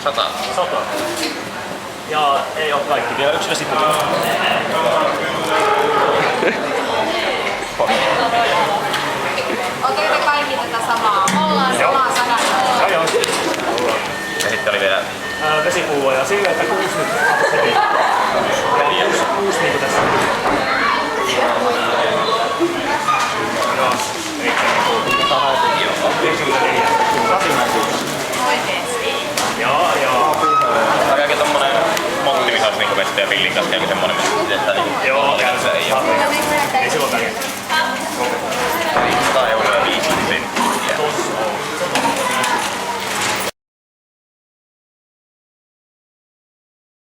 100. 100. Ja ei oo kaikki. Vielä yksi vesipullo. Ootteko te kaikki tätä samaa? Ollaan samaa sanaa. Joo. Ja sitten oli vielä Vesipullo ja silleen, että 6 nyt heti. Ja 6 niinku tässä. Joo. Elikkä niinku 94. Oikeesti. Joo. aika kaiken tommonen motti, missä olisi niinku vettä ja pillin kanssa semmonen, missä sitä niinku Joo, se ei oo. ei silloin väliä.